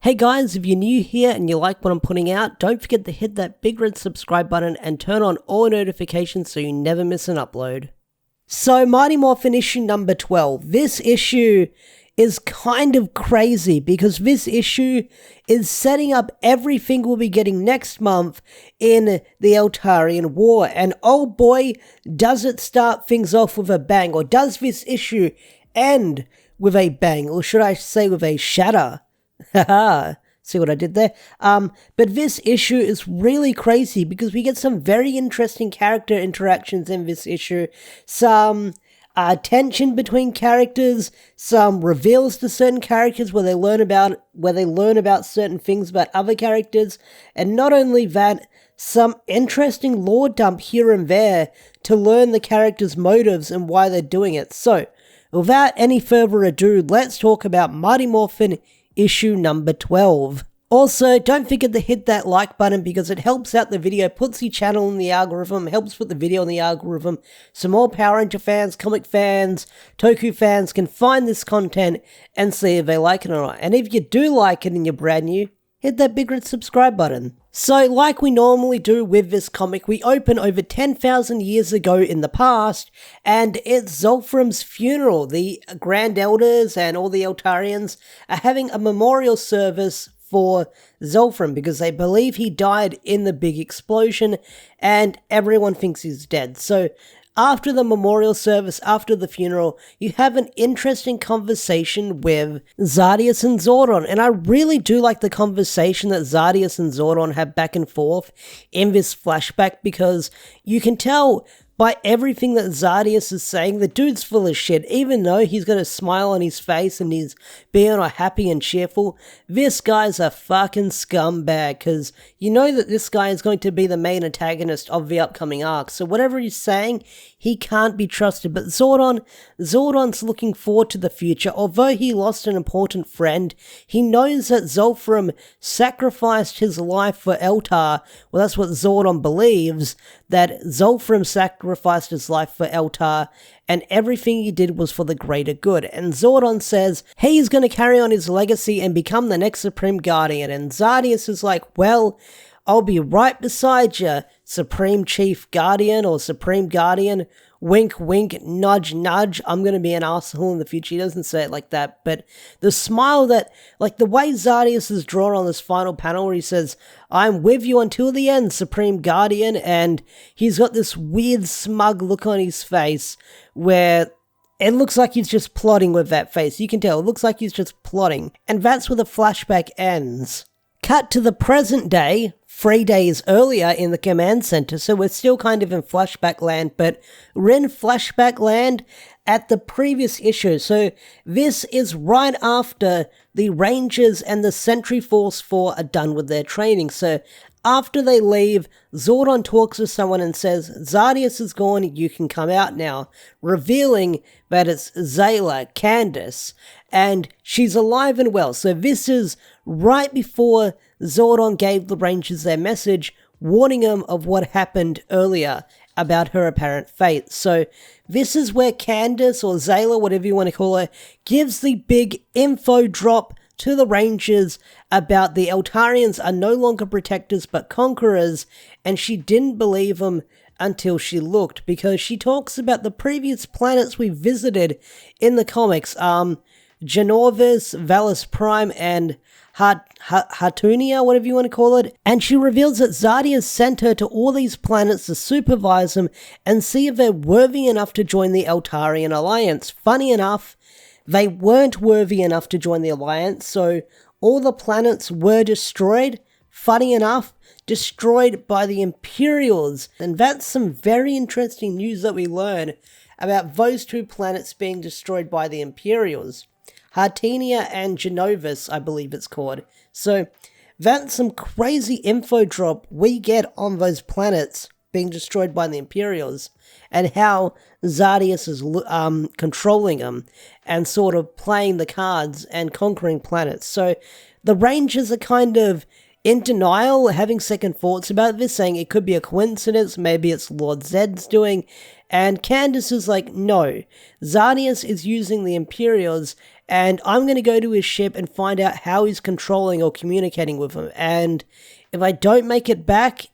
Hey guys, if you're new here and you like what I'm putting out, don't forget to hit that big red subscribe button and turn on all notifications so you never miss an upload. So, Mighty Morphin Issue number 12. This issue is kind of crazy because this issue is setting up everything we'll be getting next month in the Eltarian War. And oh boy, does it start things off with a bang, or does this issue end with a bang, or should I say with a shatter? Haha, see what I did there? But this issue is really crazy because we get some very interesting character interactions in this issue, some tension between characters, some reveals to certain characters where they learn about certain things about other characters, and not only that, some interesting lore dump here and there to learn the characters' motives and why they're doing it. So, without any further ado, let's talk about Mighty Morphin Issue number 12. Also, don't forget to hit that like button because it helps out the video, puts the channel in the algorithm, helps put the video in the algorithm, so more Power Ranger fans, comic fans, Toku fans can find this content and see if they like it or not. And if you do like it and you're brand new, hit that big red subscribe button. So, like we normally do with this comic, we open over 10,000 years ago in the past, and it's Zolfram's funeral. The Grand Elders and all the Eltarians are having a memorial service for Zolfram because they believe he died in the big explosion, and everyone thinks he's dead. So, after the memorial service, after the funeral, you have an interesting conversation with Zadius and Zordon. And I really do like the conversation that Zadius and Zordon have back and forth in this flashback because you can tell by everything that Zadius is saying, the dude's full of shit. Even though he's got a smile on his face and he's being all happy and cheerful, this guy's a fucking scumbag, because you know that this guy is going to be the main antagonist of the upcoming arc. So whatever he's saying, he can't be trusted. But Zordon's looking forward to the future. Although he lost an important friend, he knows that Zolfram sacrificed his life for Eltar. Well, that's what Zordon believes, that Zolfram sacrificed his life for Eltar, and everything he did was for the greater good. And Zordon says he's going to carry on his legacy and become the next Supreme Guardian. And Zadius is like, well, I'll be right beside you, Supreme Chief Guardian or Supreme Guardian. Wink, wink, nudge, nudge. I'm going to be an asshole in the future. He doesn't say it like that, but the smile that, like the way Zadius is drawn on this final panel where he says, I'm with you until the end, Supreme Guardian, and he's got this weird smug look on his face where it looks like he's just plotting with that face. You can tell, it looks like he's just plotting. And that's where the flashback ends. Cut to the present day, 3 days earlier in the command center, so we're still kind of in flashback land, but we're in flashback land at the previous issue. So this is right after the Rangers and the Sentry Force 4 are done with their training. So after they leave, Zordon talks to someone and says, Zadius is gone, you can come out now, revealing that it's Zayla, Candace, and she's alive and well. So this is right before Zordon gave the Rangers their message, warning them of what happened earlier about her apparent fate. So this is where Candace, or Zayla, whatever you want to call her, gives the big info drop to the Rangers about the Eltarians are no longer protectors but conquerors, and she didn't believe them until she looked, because she talks about the previous planets we visited in the comics, Genovus, Valus Prime, and Hatunia, whatever you want to call it, and she reveals that Zadius sent her to all these planets to supervise them and see if they're worthy enough to join the Eltarian Alliance. Funny enough, they weren't worthy enough to join the Alliance, so all the planets were destroyed. Funny enough, destroyed by the Imperials. And that's some very interesting news that we learn about those two planets being destroyed by the Imperials. Hartenia and Genovus, I believe it's called. So that's some crazy info drop we get on those planets being destroyed by the Imperials, and how Zadius is controlling them and sort of playing the cards and conquering planets. So the Rangers are kind of in denial, having second thoughts about this, saying it could be a coincidence, maybe it's Lord Zed's doing, and Candace is like, no, Zadius is using the Imperials and I'm going to go to his ship and find out how he's controlling or communicating with him, and if I don't make it back,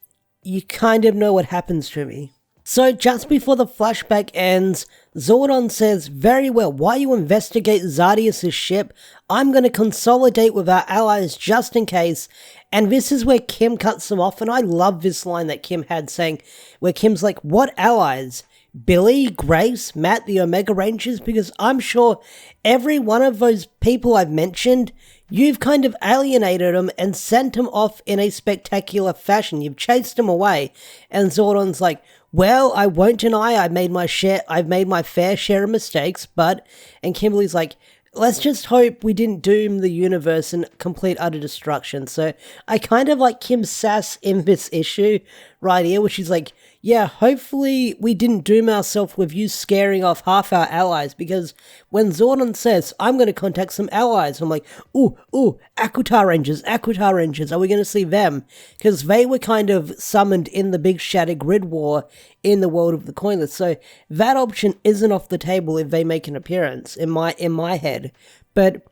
you kind of know what happens to me. So just before the flashback ends, Zordon says, very well, while you investigate Zadius' ship, I'm going to consolidate with our allies just in case. And this is where Kim cuts them off, and I love this line that Kim had saying, where Kim's like, what allies? Billy, Grace, Matt, the Omega Rangers? Because I'm sure every one of those people I've mentioned, you've kind of alienated them and sent them off in a spectacular fashion. You've chased them away. And Zordon's like, well, I won't deny I've made my fair share of mistakes, and Kimberly's like, let's just hope we didn't doom the universe in complete utter destruction. So I kind of like Kim's sass in this issue right here, which is like, yeah, hopefully we didn't doom ourselves with you scaring off half our allies, because when Zordon says, I'm going to contact some allies, I'm like, ooh, Akutar Rangers, are we going to see them? Because they were kind of summoned in the big Shattered Grid War in the world of the Coinless, so that option isn't off the table if they make an appearance, in my head. But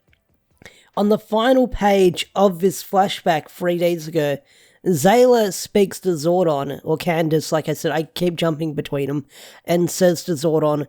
on the final page of this flashback 3 days ago, Zayla speaks to Zordon, or Candace, like I said, I keep jumping between them, and says to Zordon,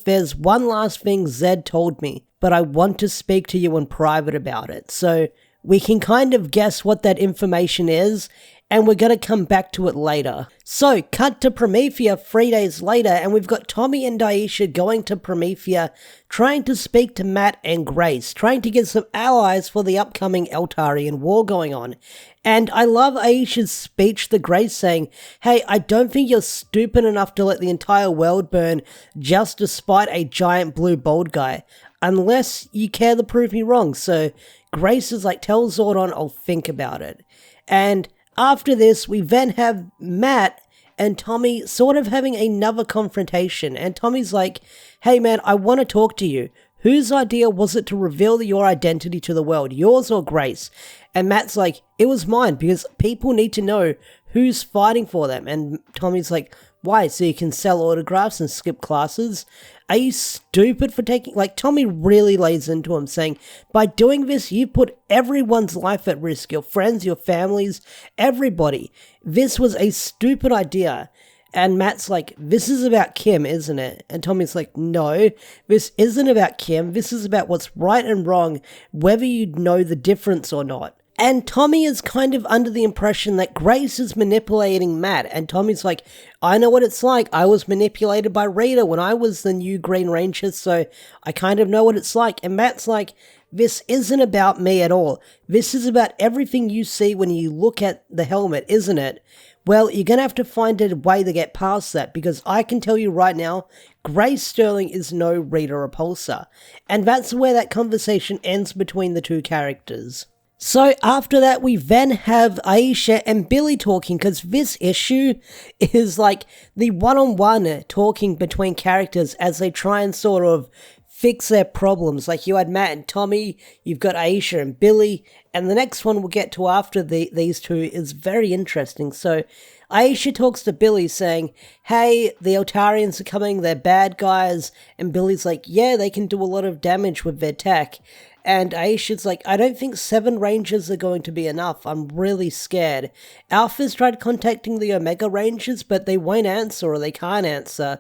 there's one last thing Zed told me, but I want to speak to you in private about it. So we can kind of guess what that information is, and we're going to come back to it later. So, cut to Promethea 3 days later, and we've got Tommy and Aisha going to Promethea, trying to speak to Matt and Grace, trying to get some allies for the upcoming Eltarian War going on. And I love Aisha's speech to Grace saying, hey, I don't think you're stupid enough to let the entire world burn just to spite a giant blue bald guy, unless you care to prove me wrong. So Grace is like, tell Zordon I'll think about it. And after this, we then have Matt and Tommy sort of having another confrontation, and Tommy's like, hey man, I want to talk to you. Whose idea was it to reveal your identity to the world, yours or Grace? And Matt's like, it was mine, because people need to know who's fighting for them. And Tommy's like, why? So you can sell autographs and skip classes? Are you stupid for taking... Like, Tommy really lays into him, saying, by doing this, you put everyone's life at risk. Your friends, your families, everybody. This was a stupid idea. And Matt's like, this is about Kim, isn't it? And Tommy's like, no, this isn't about Kim. This is about what's right and wrong, whether you know the difference or not. And Tommy is kind of under the impression that Grace is manipulating Matt. And Tommy's like, I know what it's like. I was manipulated by Rita when I was the new Green Ranger, so I kind of know what it's like. And Matt's like, this isn't about me at all. This is about everything you see when you look at the helmet, isn't it? Well, you're going to have to find a way to get past that, because I can tell you right now, Grace Sterling is no Rita Repulsa. And that's where that conversation ends between the two characters. So after that, we then have Aisha and Billy talking, because this issue is like the one-on-one talking between characters as they try and sort of fix their problems. Like, you had Matt and Tommy, you've got Aisha and Billy, and the next one we'll get to after these two is very interesting. So Aisha talks to Billy saying, hey, the Eltarians are coming, they're bad guys, and Billy's like, yeah, they can do a lot of damage with their tech. And Aisha's like, I don't think 7 Rangers are going to be enough. I'm really scared. Alpha's tried contacting the Omega Rangers, but they won't answer, or they can't answer.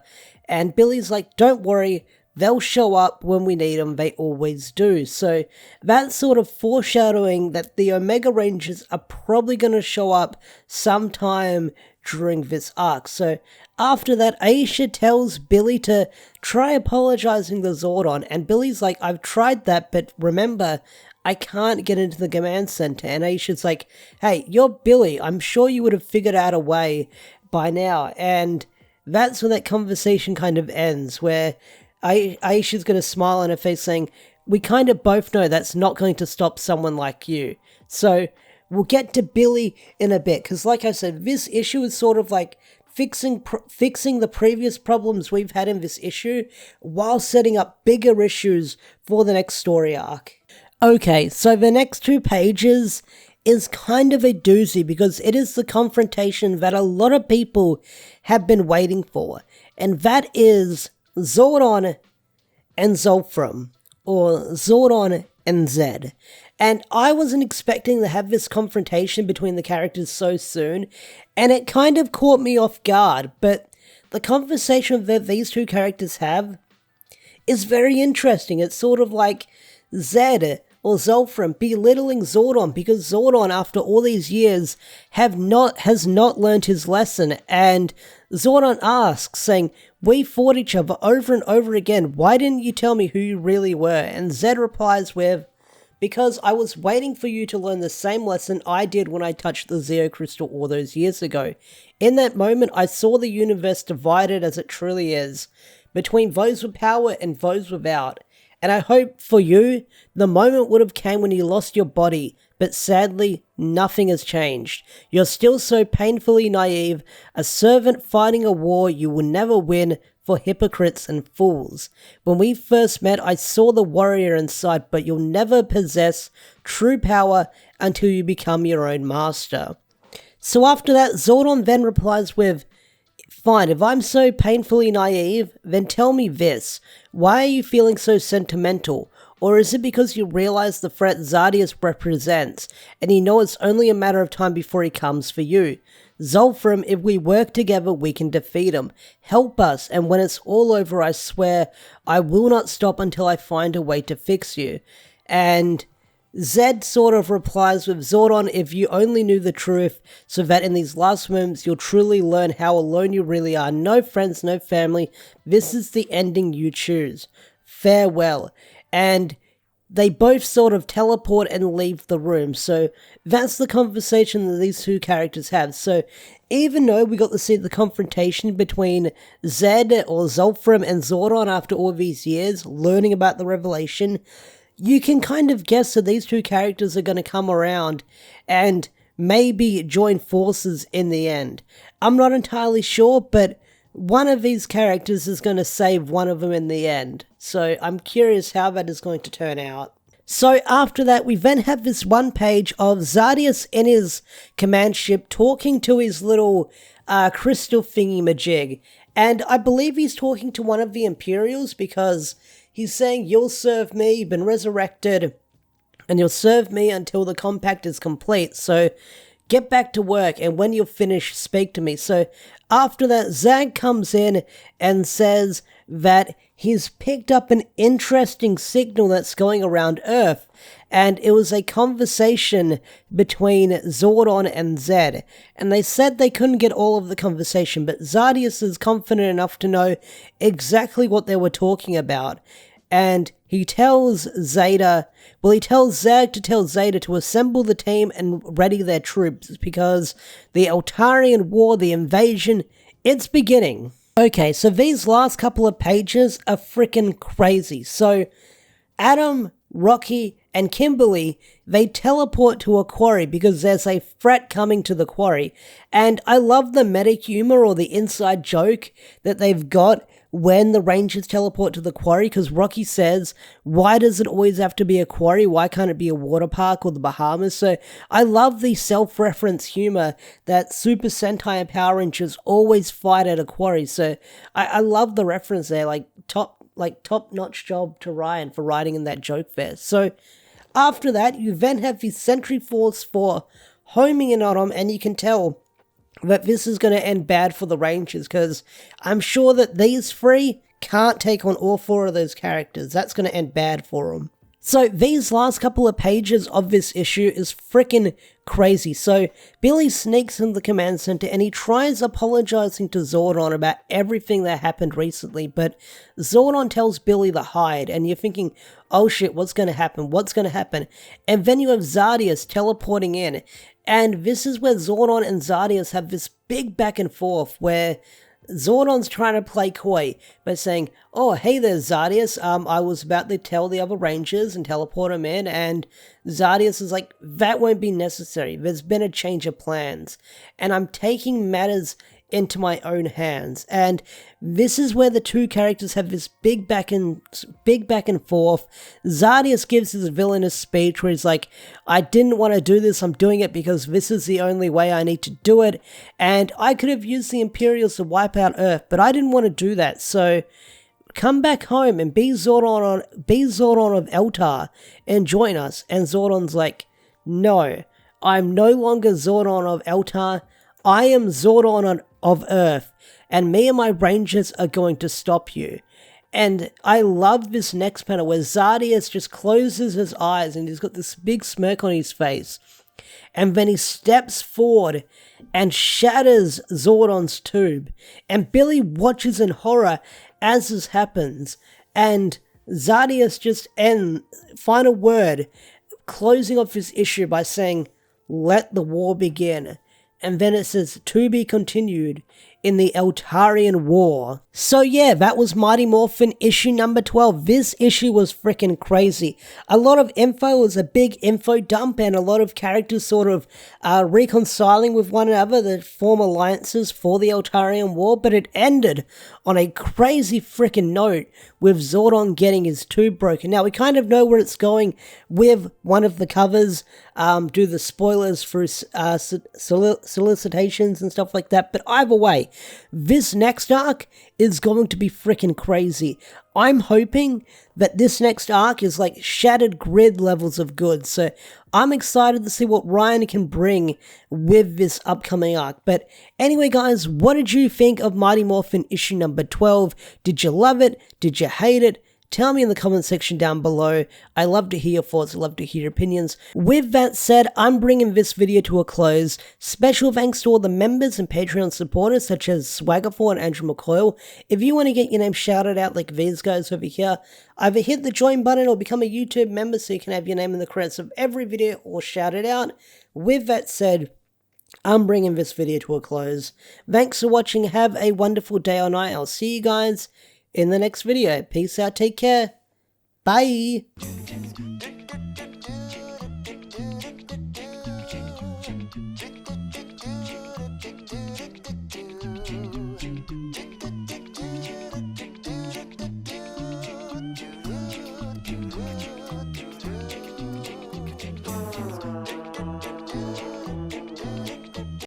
And Billy's like, don't worry, they'll show up when we need them. They always do. So that's sort of foreshadowing that the Omega Rangers are probably going to show up sometime during this arc. So after that, Aisha tells Billy to try apologizing to Zordon, and Billy's like, I've tried that, but remember, I can't get into the command center. And Aisha's like, hey, you're Billy, I'm sure you would have figured out a way by now. And that's where that conversation kind of ends, where Aisha's going to smile on her face saying, we kind of both know that's not going to stop someone like you. So we'll get to Billy in a bit, because like I said, this issue is sort of like fixing the previous problems we've had in this issue while setting up bigger issues for the next story arc. Okay, so the next 2 pages is kind of a doozy, because it is the confrontation that a lot of people have been waiting for, and that is Zordon and Zolfram, or Zordon and Zed. And I wasn't expecting to have this confrontation between the characters so soon, and it kind of caught me off guard, but the conversation that these two characters have is very interesting. It's sort of like Zed or Zolfram belittling Zordon because Zordon, after all these years, has not learned his lesson, and Zordon asks, saying, "We fought each other over and over again, why didn't you tell me who you really were?" And Zed replies with, "Because I was waiting for you to learn the same lesson I did when I touched the Zeo Crystal all those years ago. In that moment, I saw the universe divided as it truly is, between those with power and those without. And I hope for you, the moment would have came when you lost your body, but sadly, nothing has changed. You're still so painfully naive, a servant fighting a war you will never win for hypocrites and fools. When we first met, I saw the warrior inside, but you'll never possess true power until you become your own master." So after that, Zordon then replies with, "Fine, if I'm so painfully naive, then tell me this. Why are you feeling so sentimental? Or is it because you realize the threat Zadius represents, and you know it's only a matter of time before he comes for you? Zolfram, if we work together, we can defeat him. Help us, and when it's all over, I swear, I will not stop until I find a way to fix you." And Zed sort of replies with, "Zordon, if you only knew the truth, so that in these last moments you'll truly learn how alone you really are. No friends, no family. This is the ending you choose. Farewell." And they both sort of teleport and leave the room. So that's the conversation that these two characters have. So even though we got to see the confrontation between Zed or Zolfram and Zordon after all these years, learning about the revelation, you can kind of guess that these two characters are going to come around and maybe join forces in the end. I'm not entirely sure, but one of these characters is going to save one of them in the end. So I'm curious how that is going to turn out. So after that, we then have this one page of Zadius in his command ship talking to his little crystal thingy-majig. And I believe he's talking to one of the Imperials because he's saying, "You'll serve me, you've been resurrected, and you'll serve me until the compact is complete. So get back to work, and when you're finished, speak to me." So after that, Zag comes in and says that he's picked up an interesting signal that's going around Earth, and it was a conversation between Zordon and Zed. And they said they couldn't get all of the conversation, but Zadius is confident enough to know exactly what they were talking about. And he tells Zag to tell Zeta to assemble the team and ready their troops, because the Eltarian War, the invasion, it's beginning. Okay, so these last couple of pages are freaking crazy. So Adam, Rocky, and Kimberly, they teleport to a quarry because there's a threat coming to the quarry. And I love the meta humor or the inside joke that they've got when the Rangers teleport to the quarry, because Rocky says, "Why does it always have to be a quarry? Why can't it be a water park or the Bahamas?" So I love the self-reference humor that Super Sentai and Power Rangers always fight at a quarry. So I love the reference there, top-notch job to Ryan for writing in that joke there. So after that, you then have the Sentry Force 4 homing in on them, and you can tell that this is going to end bad for the Rangers, because I'm sure that these three can't take on all four of those characters. That's going to end bad for them. So these last couple of pages of this issue is freaking crazy. So Billy sneaks in the command center and he tries apologizing to Zordon about everything that happened recently, but Zordon tells Billy to hide, and you're thinking, oh shit, what's going to happen? What's going to happen? And then you have Zadius teleporting in, and this is where Zordon and Zadius have this big back and forth where Zordon's trying to play coy by saying, "Oh, hey there, Zadius, I was about to tell the other Rangers and teleport them in," and Zadius is like, "That won't be necessary. There's been a change of plans, and I'm taking matters into my own hands." And this is where the two characters have this big back and forth. Zadius gives his villainous speech where he's like, "I didn't want to do this, I'm doing it because this is the only way I need to do it, and I could have used the Imperials to wipe out Earth, but I didn't want to do that, so come back home and be Zordon of Eltar and join us. And Zordon's like, no, I'm no longer Zordon of Eltar. I am Zordon of Earth, and me and my rangers are going to stop you. And I love this next panel where Zadius just closes his eyes and he's got this big smirk on his face. And then he steps forward and shatters Zordon's tube. And Billy watches in horror as this happens. And Zadius just final word, closing off this issue by saying, "Let the war begin." And then it says, "To be continued in the Eltarian War." So yeah, that was Mighty Morphin issue number 12. This issue was freaking crazy. A lot of info, was a big info dump, and a lot of characters sort of reconciling with one another that form alliances for the Eltarian War, but it ended on a crazy freaking note with Zordon getting his tube broken. Now, we kind of know where it's going with one of the covers, do the spoilers for solicitations and stuff like that, but either way, this next arc is going to be freaking crazy. I'm hoping that this next arc is like Shattered Grid levels of good, so I'm excited to see what Ryan can bring with this upcoming arc. But anyway, guys, what did you think of Mighty Morphin issue number 12? Did you love it? Did you hate it? Tell me in the comment section down below. I love to hear your thoughts. I love to hear your opinions. With that said, I'm bringing this video to a close. Special thanks to all the members and Patreon supporters such as Swaggerful and Andrew McCoyle. If you want to get your name shouted out like these guys over here, either hit the join button or become a YouTube member so you can have your name in the credits of every video or shout it out. With that said, I'm bringing this video to a close. Thanks for watching. Have a wonderful day or night. I'll see you guys in the next video. Peace out, take care, bye.